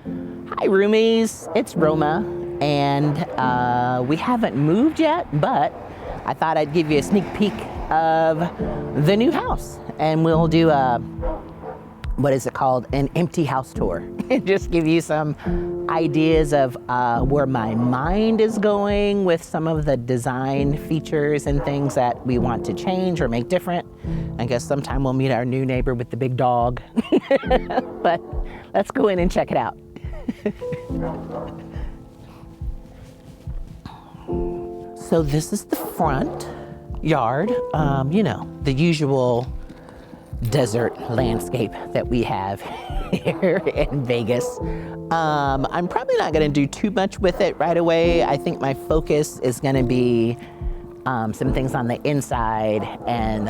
Hi Roomies, it's Roma, and we haven't moved yet, but I thought I'd give you a sneak peek of the new house, and we'll do a, what is it called, an empty house tour. Just give you some ideas of where my mind is going with some of the design features and things that we want to change or make different. I guess sometime we'll meet our new neighbor with the big dog, but let's go in and check it out. So this is the front yard, you know, the usual desert landscape that we have here in Vegas. I'm probably not gonna do too much with it right away. I think my focus is gonna be some things on the inside and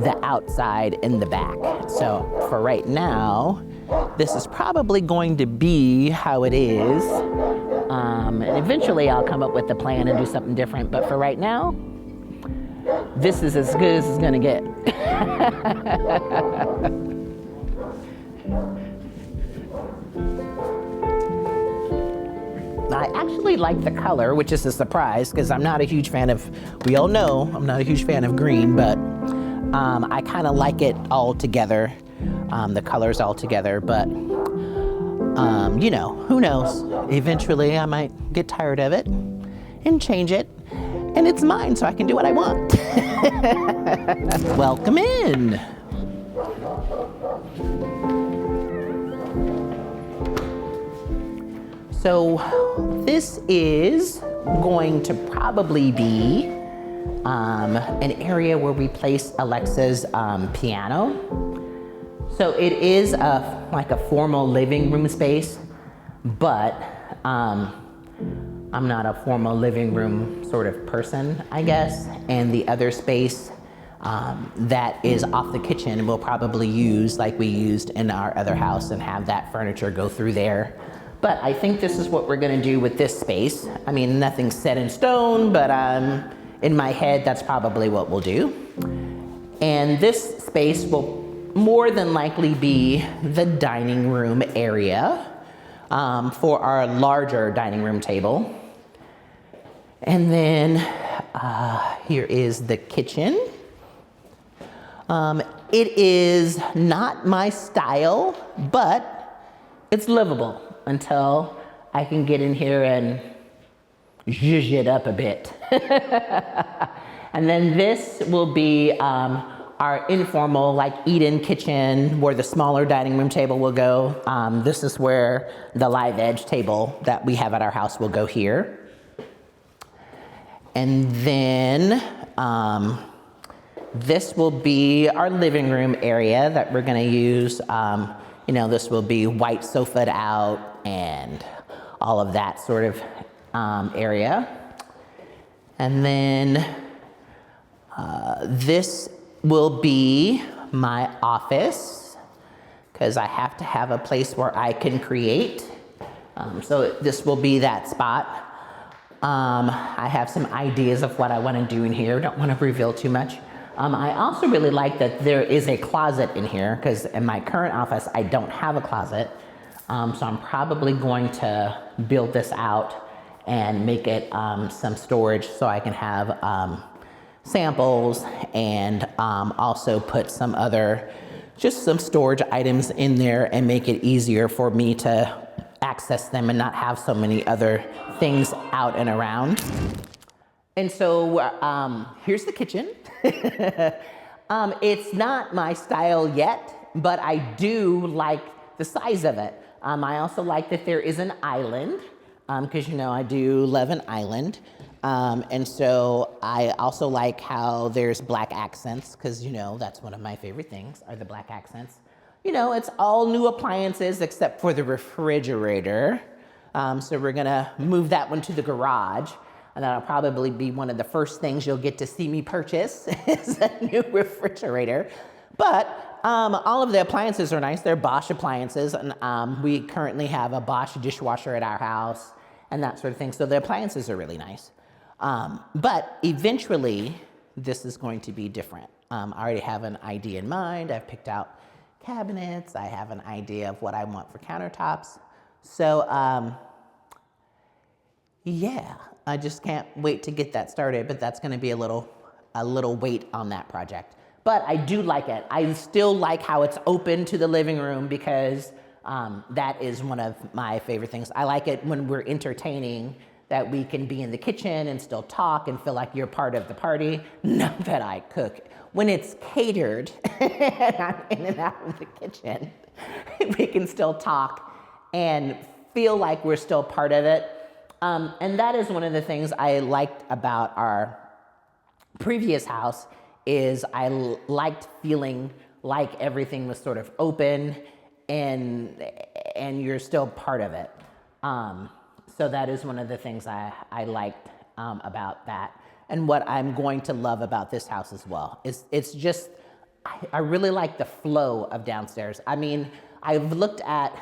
the outside in the back. So for right now, this is probably going to be how it is. And eventually I'll come up with a plan and do something different, but for right now, this is as good as it's gonna get. I actually like the color, which is a surprise because I'm not a huge fan of, we all know I'm not a huge fan of green, but I kind of like it all together, the colors all together, but you know, who knows? Eventually I might get tired of it and change it, and it's mine, so I can do what I want. Welcome in. So this is going to probably be an area where we place Alexa's piano. So it is like a formal living room space, but I'm not a formal living room sort of person, I guess. And the other space that is off the kitchen we'll probably use like we used in our other house and have that furniture go through there. But I think this is what we're gonna do with this space. I mean, nothing's set in stone, but in my head, that's probably what we'll do. And this space will more than likely be the dining room area for our larger dining room table. And then here is the kitchen. It is not my style, but it's livable until I can get in here and zhuzh it up a bit. And then this will be our informal, like eat-in kitchen where the smaller dining room table will go. This is where the live edge table that we have at our house will go here. And then this will be our living room area that we're gonna use. You know, this will be white sofa'd out and all of that sort of area. And then this will be my office because I have to have a place where I can create. So this will be that spot. I have some ideas of what I want to do in here. Don't want to reveal too much. I also really like that there is a closet in here because in my current office, I don't have a closet. So I'm probably going to build this out and make it some storage so I can have samples and also put some other, just some storage items in there and make it easier for me to access them and not have so many other things out and around. And so here's the kitchen. It's not my style yet, but I do like the size of it. I also like that there is an island, because you know I do love an island. And so I also like how there's black accents, because you know that's one of my favorite things are the black accents. You know, it's all new appliances except for the refrigerator. So we're gonna move that one to the garage, and that'll probably be one of the first things you'll get to see me purchase is a new refrigerator. But all of the appliances are nice. They're Bosch appliances, and we currently have a Bosch dishwasher at our house and that sort of thing. So the appliances are really nice. But eventually, this is going to be different. I already have an idea in mind. I've picked out cabinets. I have an idea of what I want for countertops. So yeah, I just can't wait to get that started, but that's gonna be a little wait on that project. But I do like it. I still like how it's open to the living room because that is one of my favorite things. I like it when we're entertaining that we can be in the kitchen and still talk and feel like you're part of the party. Not that I cook. When it's catered and I'm in and out of the kitchen, we can still talk and feel like we're still part of it. And that is one of the things I liked about our previous house is I liked feeling like everything was sort of open and you're still part of it. So that is one of the things I liked about that. And what I'm going to love about this house as well is it's just, I really like the flow of downstairs. I mean, I've looked at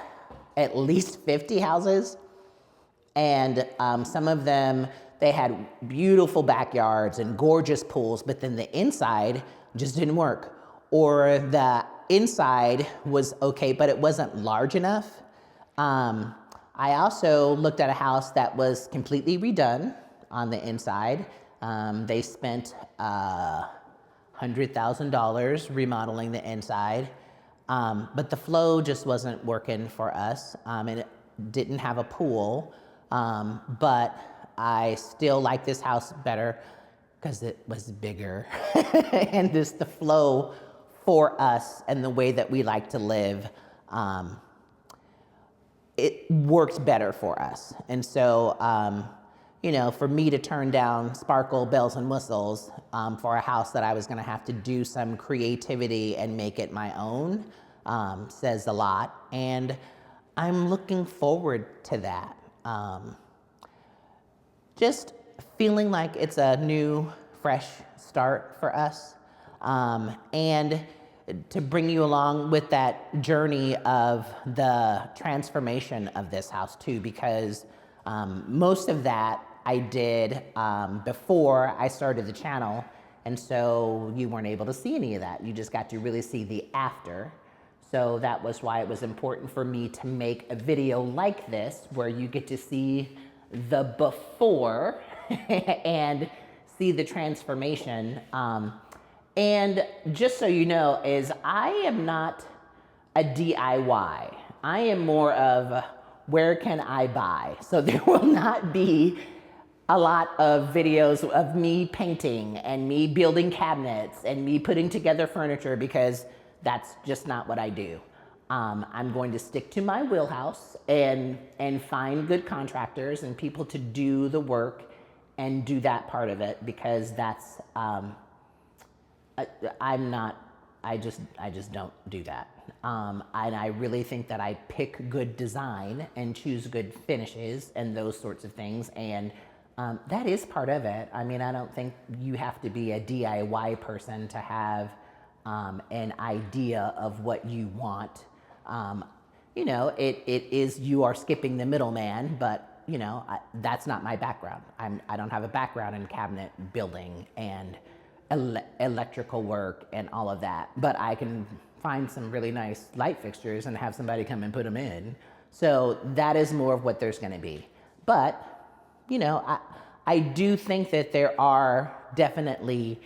least 50 houses, and some of them, they had beautiful backyards and gorgeous pools, but then the inside just didn't work. Or the inside was okay, but it wasn't large enough. I also looked at a house that was completely redone on the inside. They spent $100,000 remodeling the inside, but the flow just wasn't working for us, and it didn't have a pool, but I still like this house better because it was bigger and just the flow for us and the way that we like to live, it worked better for us. And so, you know, for me to turn down sparkle, bells and whistles for a house that I was gonna have to do some creativity and make it my own says a lot. And I'm looking forward to that. Just feeling like it's a new, fresh start for us. And to bring you along with that journey of the transformation of this house too, because most of that I did before I started the channel, and so you weren't able to see any of that. You just got to really see the after. So that was why it was important for me to make a video like this, where you get to see the before and see the transformation. And just so you know, is I am not a DIY. I am more of where can I buy? So there will not be a lot of videos of me painting and me building cabinets and me putting together furniture, because that's just not what I do. I'm going to stick to my wheelhouse and find good contractors and people to do the work and do that part of it, because that's, I just don't do that. And I really think that I pick good design and choose good finishes and those sorts of things. And that is part of it. I mean, I don't think you have to be a DIY person to have an idea of what you want. You know, it is, you are skipping the middleman, but you know, that's not my background. I don't have a background in cabinet building and electrical work and all of that, but I can find some really nice light fixtures and have somebody come and put them in. So that is more of what there's going to be. But, you know, I do think that there are definitely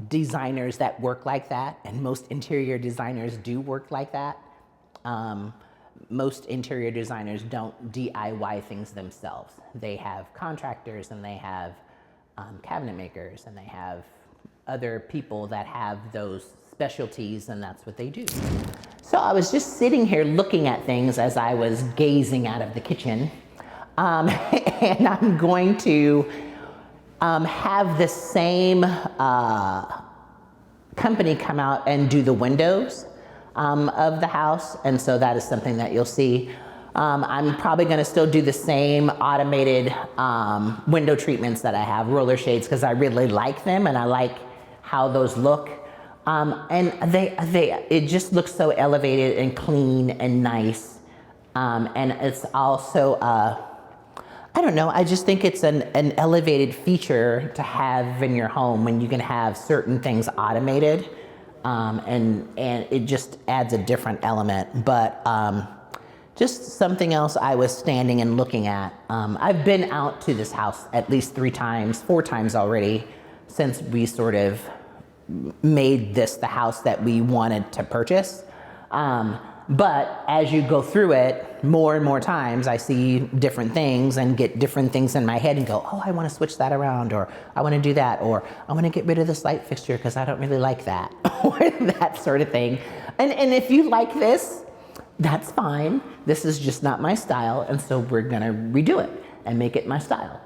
designers that work like that, and most interior designers do work like that. Most interior designers don't DIY things themselves. They have contractors, and they have cabinet makers, and they have other people that have those specialties, and that's what they do. So I was just sitting here looking at things as I was gazing out of the kitchen, and I'm going to have the same company come out and do the windows of the house, and so that is something that you'll see. I'm probably going to still do the same automated window treatments that I have, roller shades, because I really like them and I like how those look. And it just looks so elevated and clean and nice. And it's also, I don't know, I just think it's an elevated feature to have in your home when you can have certain things automated. and it just adds a different element. But just something else I was standing and looking at. I've been out to this house at least 4 times already since we sort of made this the house that we wanted to purchase. But as you go through it more and more times, I see different things and get different things in my head and go, oh, I want to switch that around, or I want to do that, or I want to get rid of this light fixture because I don't really like that, or that sort of thing. And if you like this, that's fine. This is just not my style, and so we're gonna redo it and make it my style.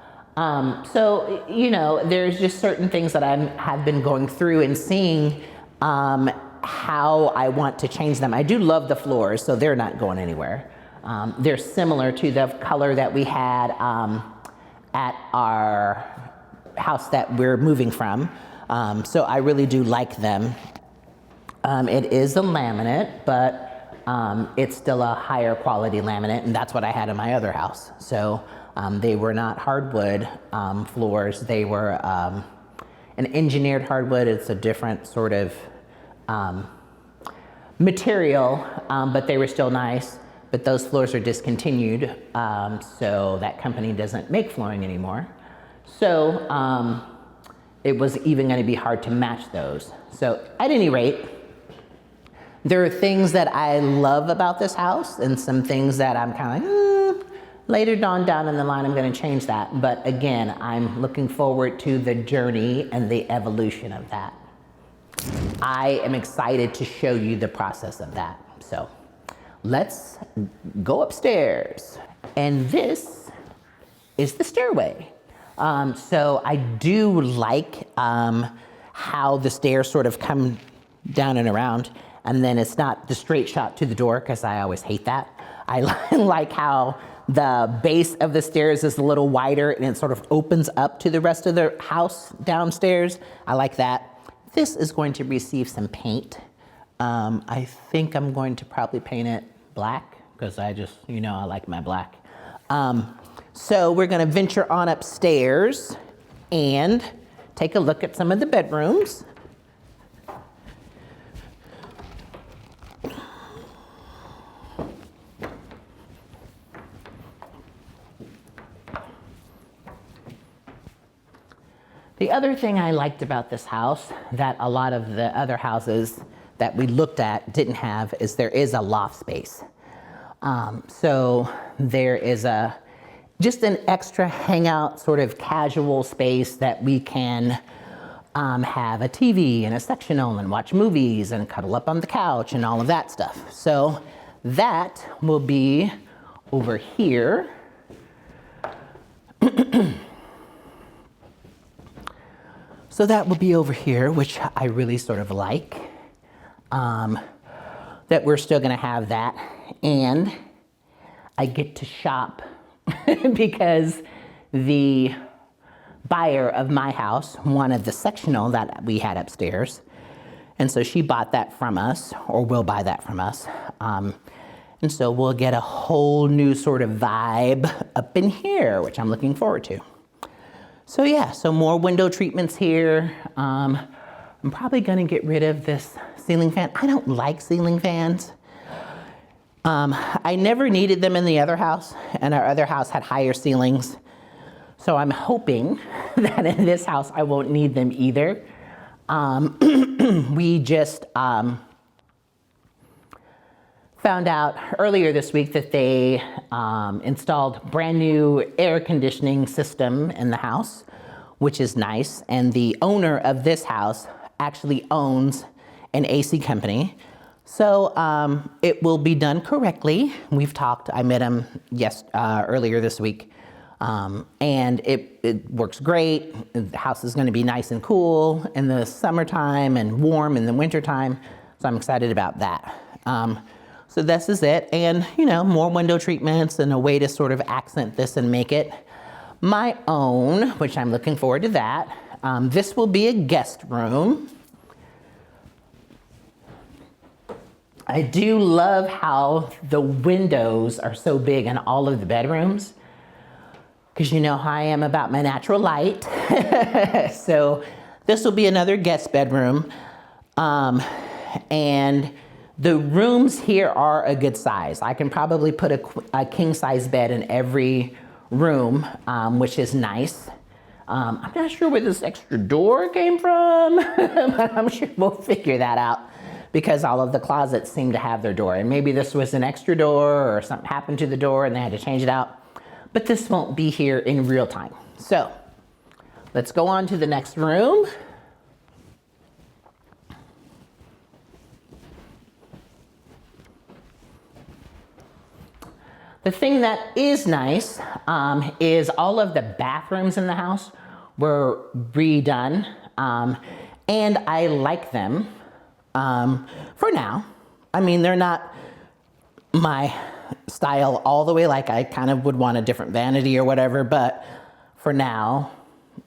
So, you know, there's just certain things that I have been going through and seeing how I want to change them. I do love the floors, so they're not going anywhere. They're similar to the color that we had at our house that we're moving from. So I really do like them. It is a laminate, but it's still a higher quality laminate, and that's what I had in my other house. So they were not hardwood floors. They were an engineered hardwood. It's a different sort of material, but they were still nice. But those floors are discontinued, so that company doesn't make flooring anymore. So it was even going to be hard to match those. So at any rate, there are things that I love about this house and some things that I'm kind of like, later down in the line, I'm going to change that. But again, I'm looking forward to the journey and the evolution of that. I am excited to show you the process of that. So let's go upstairs. And this is the stairway. So I do like how the stairs sort of come down and around, and then it's not the straight shot to the door, because I always hate that. I like how the base of the stairs is a little wider and it sort of opens up to the rest of the house downstairs. I like that. This is going to receive some paint. I think I'm going to probably paint it black, because I just, you know, I like my black. So we're gonna venture on upstairs and take a look at some of the bedrooms. The other thing I liked about this house that a lot of the other houses that we looked at didn't have is there is a loft space. So there is just an extra hangout, sort of casual space that we can have a TV and a sectional and watch movies and cuddle up on the couch and all of that stuff. So that will be over here. So that will be over here, which I really sort of like, that we're still gonna have that. And I get to shop because the buyer of my house wanted the sectional that we had upstairs. And so she bought that from us, or will buy that from us. And so we'll get a whole new sort of vibe up in here, which I'm looking forward to. So yeah, so more window treatments here. I'm probably gonna get rid of this ceiling fan. I don't like ceiling fans. I never needed them in the other house, and our other house had higher ceilings. So I'm hoping that in this house I won't need them either. We just found out earlier this week that they installed brand new air conditioning system in the house, which is nice. And the owner of this house actually owns an AC company. So it will be done correctly. We've talked, I met him earlier this week. And it works great. The house is gonna be nice and cool in the summertime and warm in the wintertime. So I'm excited about that. So this is it, and you know, more window treatments and a way to sort of accent this and make it my own, which I'm looking forward to that. This will be a guest room. I do love how the windows are so big in all of the bedrooms, because you know how I am about my natural light. So this will be another guest bedroom. And the rooms here are a good size. I can probably put a king size bed in every room, which is nice. I'm not sure where this extra door came from, but I'm sure we'll figure that out because all of the closets seem to have their door. And maybe this was an extra door or something happened to the door and they had to change it out. But this won't be here in real time. So let's go on to the next room. The thing that is nice is all of the bathrooms in the house were redone, and I like them for now. I mean, they're not my style all the way, like I kind of would want a different vanity or whatever, but for now,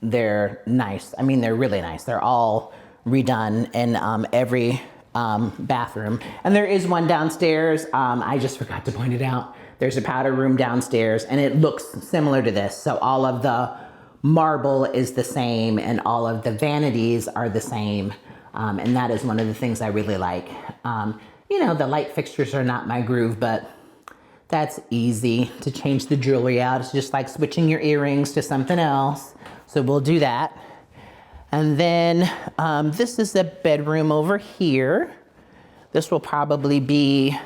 they're nice. I mean, they're really nice. They're all redone in every bathroom. And there is one downstairs. I just forgot to point it out. There's a powder room downstairs and it looks similar to this. So all of the marble is the same and all of the vanities are the same. And that is one of the things I really like. You know, the light fixtures are not my groove, but that's easy to change the jewelry out. It's just like switching your earrings to something else. So we'll do that. And then this is a bedroom over here. This will probably be,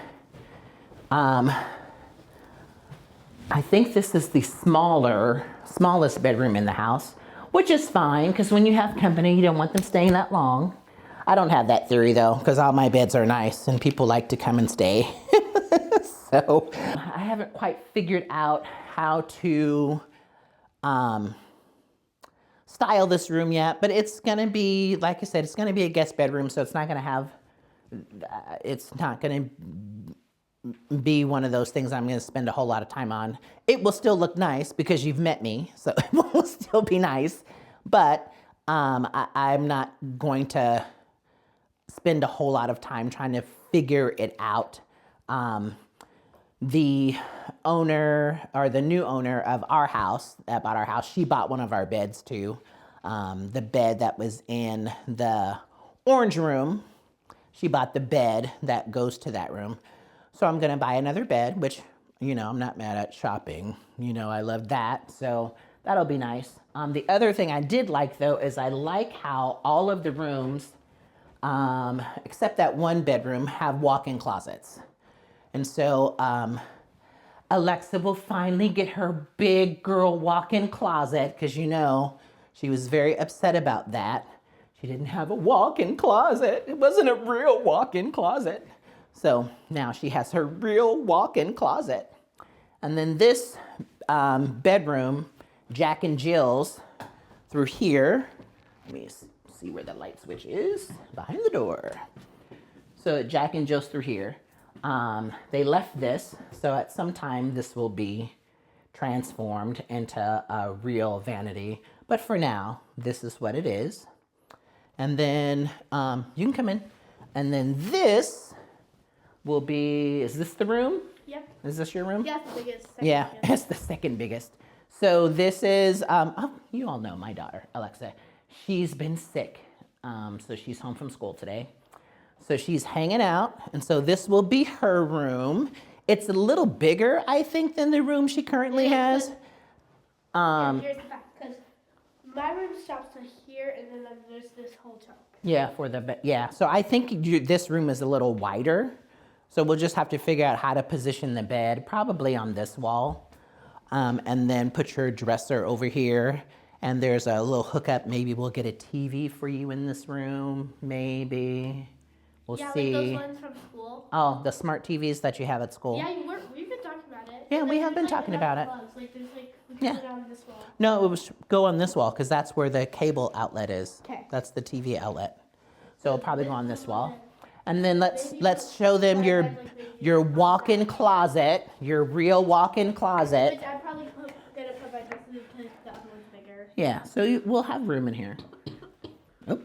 I think this is the smallest bedroom in the house, which is fine because when you have company, you don't want them staying that long. I don't have that theory though, because all my beds are nice and people like to come and stay. So I haven't quite figured out how to style this room yet, but it's gonna be, like I said, it's gonna be a guest bedroom, so it's not gonna have, it's not gonna be one of those things I'm going to spend a whole lot of time on. It will still look nice because you've met me, so it will still be nice, but I'm not going to spend a whole lot of time trying to figure it out. The owner, or the new owner of our house, that bought our house, she bought one of our beds too. The bed that was in the orange room, she bought the bed that goes to that room. So I'm gonna buy another bed, which, you know, I'm not mad at shopping. You know, I love that, so that'll be nice. The other thing I did like though is I like how all of the rooms, except that one bedroom, have walk-in closets. And so Alexa will finally get her big girl walk-in closet because, you know, she was very upset about that. She didn't have a walk-in closet. It wasn't a real walk-in closet. So now she has her real walk-in closet. And then this bedroom, Jack and Jill's, through here. Let me see where the light switch is. Behind the door. So Jack and Jill's through here. They left this, so at some time this will be transformed into a real vanity. But for now, this is what it is. And then you can come in. And then this will be, is this the room? Yep. Is this your room? Yeah, it's the biggest. Yeah, it's the second biggest. So this is, oh, you all know my daughter, Alexa. She's been sick, so she's home from school today. So she's hanging out, and so this will be her room. It's a little bigger, I think, than the room she currently has. Here's the fact, because my room stops to here, and then there's this whole chunk. Yeah, for the yeah. So I think this room is a little wider. So we'll just have to figure out how to position the bed, probably on this wall, and then put your dresser over here. And there's a little hookup. Maybe we'll get a TV for you in this room. Maybe we'll see. Yeah, like those ones from school. Oh, the smart TVs that you have at school. Yeah, we've been talking about it. Yeah, we have been talking about it. Like there's we can put it on this wall. No, it was go on this wall because that's where the cable outlet is. Okay. That's the TV outlet. So it'll probably go on this wall. And then let's show them your walk-in closet, your real walk-in closet. Which I'm probably gonna put my dresses in because the other one's bigger. Yeah, so we'll have room in here. Oh.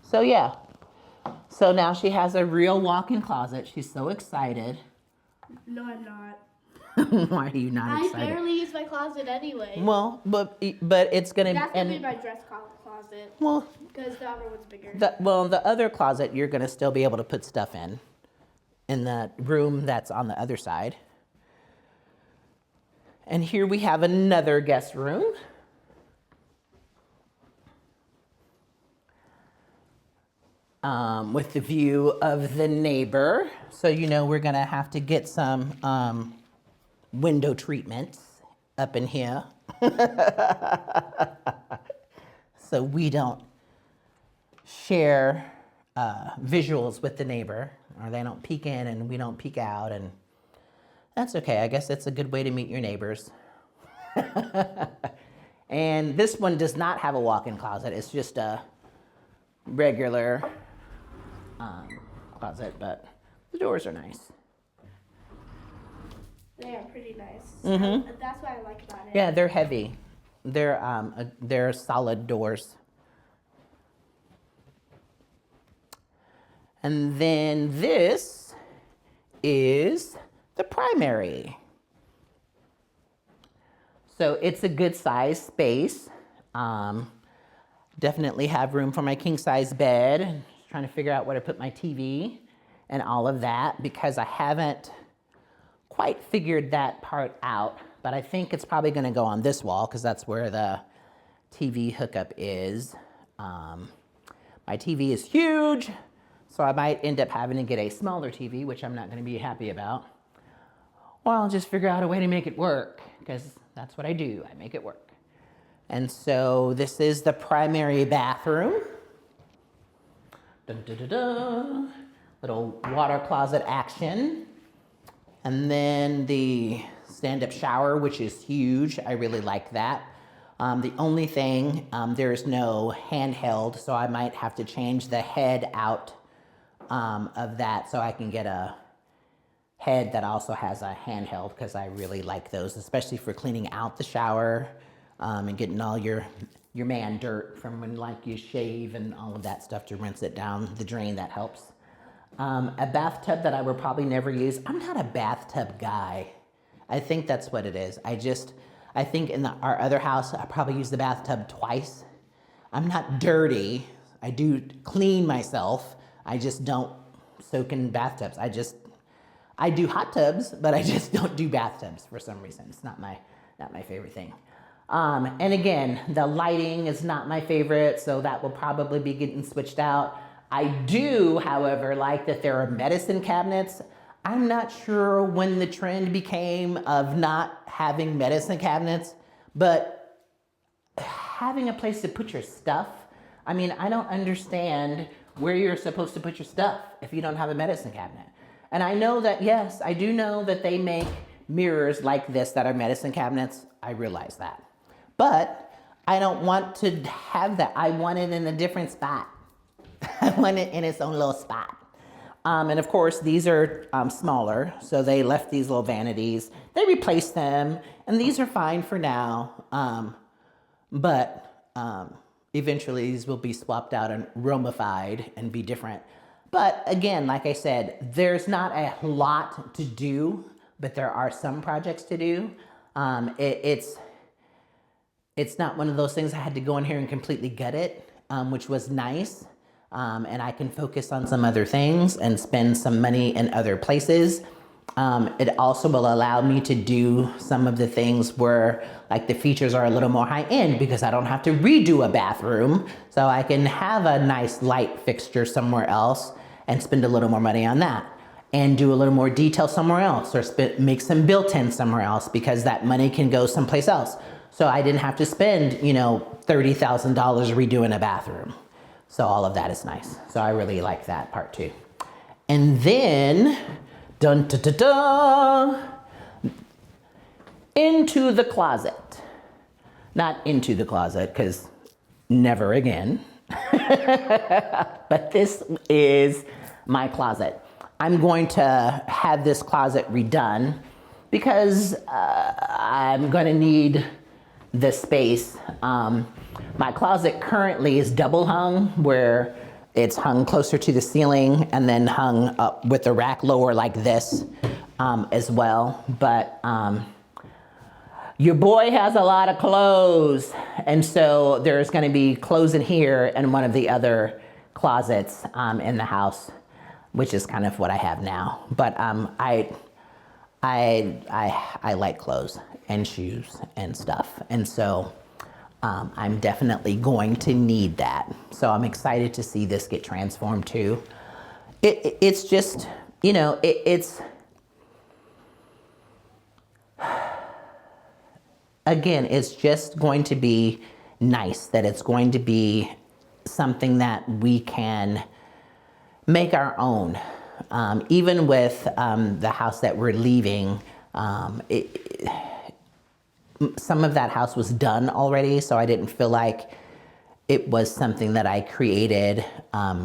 So yeah, so now she has a real walk-in closet. She's so excited. No, I'm not. Why are you not excited? I barely use my closet anyway. Well, but it's gonna. That's gonna be my dress closet. Well, because the other one's bigger. The other closet you're gonna still be able to put stuff in the room that's on the other side. And here we have another guest room. With the view of the neighbor. So you know we're gonna have to get some window treatments up in here. So we don't share visuals with the neighbor, or they don't peek in and we don't peek out, and that's okay. I guess it's a good way to meet your neighbors. And this one does not have a walk-in closet. It's just a regular closet, but the doors are nice. They are pretty nice. Mm-hmm. That's what I like about it. Yeah, they're heavy. They're solid doors. And then this is the primary. So it's a good size space. Definitely have room for my king size bed. Trying to figure out where to put my TV and all of that because I haven't quite figured that part out, but I think it's probably gonna go on this wall because that's where the TV hookup is. My TV is huge, so I might end up having to get a smaller TV, which I'm not gonna be happy about. Or I'll just figure out a way to make it work because that's what I do, I make it work. And so this is the primary bathroom. Dun, dun, dun, dun. Little water closet action. And then the stand-up shower, which is huge. I really like that. The only thing, there's no handheld, so I might have to change the head out of that so I can get a head that also has a handheld because I really like those, especially for cleaning out the shower and getting all your man dirt from when like you shave and all of that stuff to rinse it down the drain. That helps. A bathtub that I would probably never use. I'm not a bathtub guy. I think that's what it is. I think in our other house, I probably used the bathtub twice. I'm not dirty. I do clean myself. I just don't soak in bathtubs. I do hot tubs, but I just don't do bathtubs for some reason. It's not my favorite thing. And again, the lighting is not my favorite, so that will probably be getting switched out. I do, however, like that there are medicine cabinets. I'm not sure when the trend became of not having medicine cabinets, but having a place to put your stuff. I mean, I don't understand where you're supposed to put your stuff if you don't have a medicine cabinet. And I know that, yes, I do know that they make mirrors like this that are medicine cabinets. I realize that. But I don't want to have that. I want it in a different spot. I want it in its own little spot. And of course, these are smaller, so they left these little vanities. They replaced them, and these are fine for now. But eventually, these will be swapped out and romified and be different. But again, like I said, there's not a lot to do, but there are some projects to do. It's not one of those things I had to go in here and completely gut it, which was nice. And I can focus on some other things and spend some money in other places. It also will allow me to do some of the things where like the features are a little more high end because I don't have to redo a bathroom. So I can have a nice light fixture somewhere else and spend a little more money on that and do a little more detail somewhere else or make some built-in somewhere else because that money can go someplace else. So I didn't have to spend, $30,000 redoing a bathroom. So all of that is nice. So I really like that part too. And then, dun da da da, into the closet. Not into the closet, because never again. But this is my closet. I'm going to have this closet redone because I'm going to need the space. My closet currently is double hung, where it's hung closer to the ceiling and then hung up with the rack lower like this. as well. But your boy has a lot of clothes, and so there's going to be clothes in here and one of the other closets in the house, which is kind of what I have now. But I like clothes and shoes and stuff, and so I'm definitely going to need that. So I'm excited to see this get transformed too. It's just, you know, it's again, it's just going to be nice, that it's going to be something that we can make our own. Even with the house that we're leaving, some of that house was done already, so I didn't feel like it was something that I created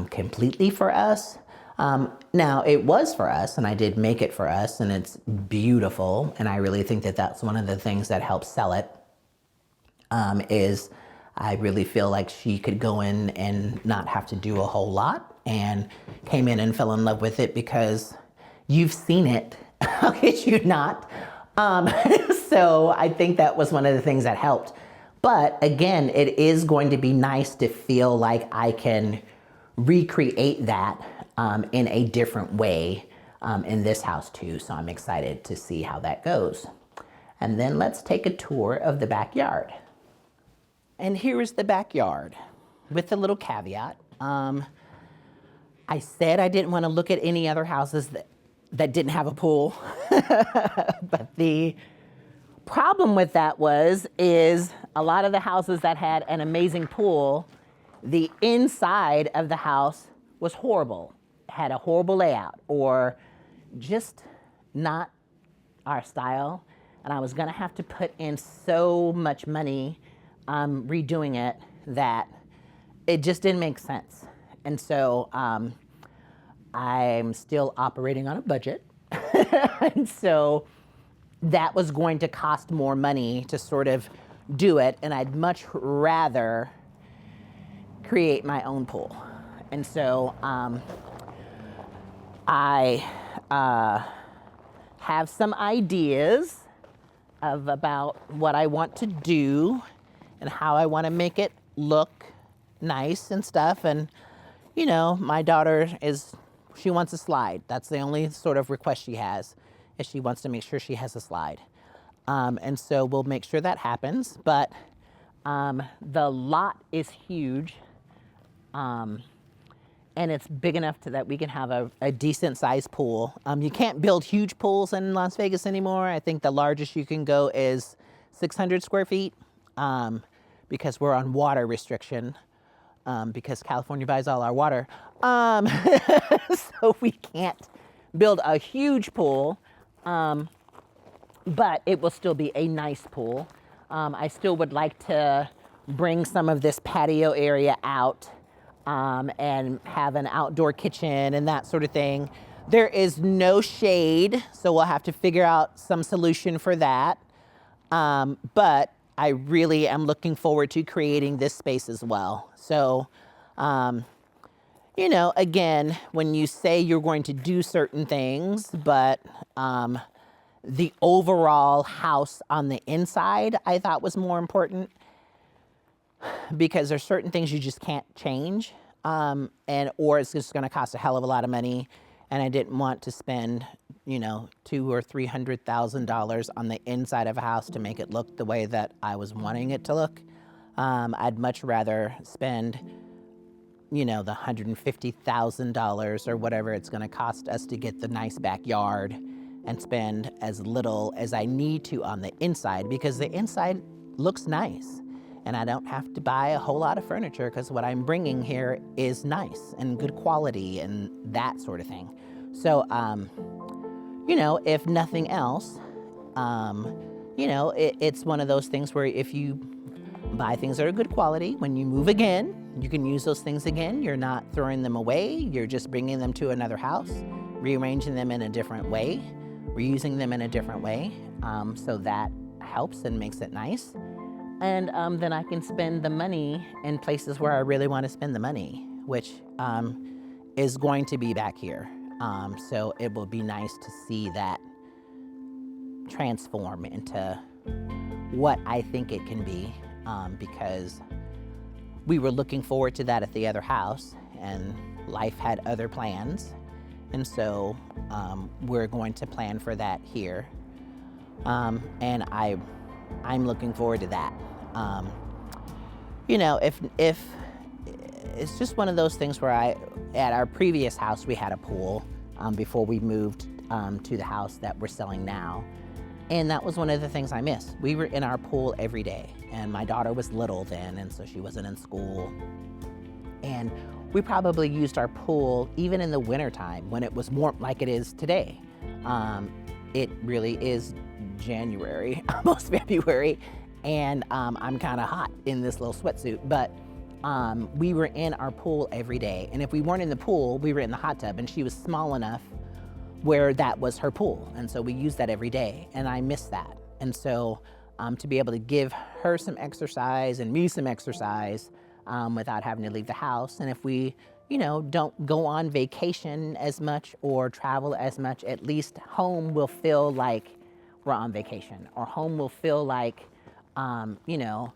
completely for us. Now, it was for us, and I did make it for us, and it's beautiful, and I really think that that's one of the things that helps sell it, is I really feel like she could go in and not have to do a whole lot, and came in and fell in love with it because you've seen it. How could you not? So I think that was one of the things that helped. But again, it is going to be nice to feel like I can recreate that in a different way in this house too. So I'm excited to see how that goes. And then let's take a tour of the backyard. And here is the backyard with a little caveat. I said I didn't want to look at any other houses that didn't have a pool. But the problem with that is a lot of the houses that had an amazing pool, the inside of the house was horrible, had a horrible layout, or just not our style. And I was gonna have to put in so much money redoing it that it just didn't make sense. And so I'm still operating on a budget. And so that was going to cost more money to sort of do it, and I'd much rather create my own pool. And so I have some ideas about what I want to do and how I want to make it look nice and stuff. And you know, my daughter she wants a slide. That's the only sort of request she has, is she wants to make sure she has a slide. And so we'll make sure that happens. But the lot is huge. And it's big enough that we can have a decent sized pool. You can't build huge pools in Las Vegas anymore. I think the largest you can go is 600 square feet because we're on water restriction. Because California buys all our water. So we can't build a huge pool, but it will still be a nice pool. I still would like to bring some of this patio area out and have an outdoor kitchen and that sort of thing. There is no shade, so we'll have to figure out some solution for that. But I really am looking forward to creating this space as well. So, you know, again, when you say you're going to do certain things, but the overall house on the inside I thought was more important, because there's certain things you just can't change, or it's just going to cost a hell of a lot of money, and I didn't want to spend, you know, $200,000 or $300,000 on the inside of a house to make it look the way that I was wanting it to look. I'd much rather spend, you know, the $150,000 or whatever it's going to cost us to get the nice backyard, and spend as little as I need to on the inside, because the inside looks nice. And I don't have to buy a whole lot of furniture, because what I'm bringing here is nice and good quality and that sort of thing. So, you know, if nothing else, you know, it's one of those things where if you buy things that are good quality, when you move again, you can use those things again. You're not throwing them away. You're just bringing them to another house, rearranging them in a different way, reusing them in a different way. So that helps and makes it nice. And then I can spend the money in places where I really want to spend the money, which is going to be back here. So it will be nice to see that transform into what I think it can be, because we were looking forward to that at the other house, and life had other plans. And so we're going to plan for that here. And I'm looking forward to that. You know, if it's just one of those things where at our previous house, we had a pool before we moved to the house that we're selling now. And that was one of the things I missed. We were in our pool every day, and my daughter was little then, and so she wasn't in school. And we probably used our pool even in the wintertime when it was warm like it is today. It really is January, almost February, and I'm kind of hot in this little sweatsuit, but we were in our pool every day. And if we weren't in the pool, we were in the hot tub, and she was small enough where that was her pool. And so we used that every day, and I miss that. And so to be able to give her some exercise and me some exercise without having to leave the house. And if we, you know, don't go on vacation as much or travel as much, at least home will feel like we're on vacation, or home will feel like, you know,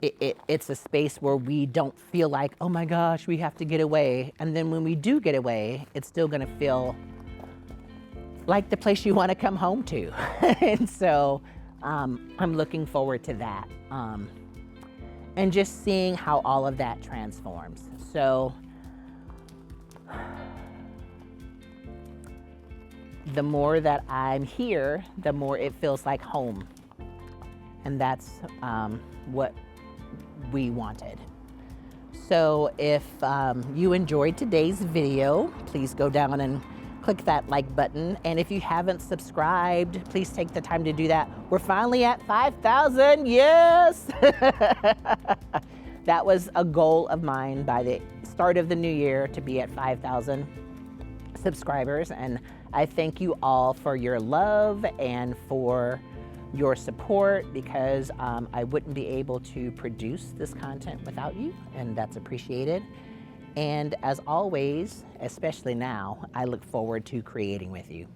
it's a space where we don't feel like, oh my gosh, we have to get away. And then when we do get away, it's still gonna feel like the place you want to come home to. And so I'm looking forward to that. And just seeing how all of that transforms. So the more that I'm here, the more it feels like home. And that's what we wanted. So if you enjoyed today's video, please go down and click that like button. And if you haven't subscribed, please take the time to do that. We're finally at 5,000, yes! That was a goal of mine by the start of the new year, to be at 5,000 subscribers. And I thank you all for your love and for your support, because I wouldn't be able to produce this content without you, and that's appreciated. And as always, especially now, I look forward to creating with you.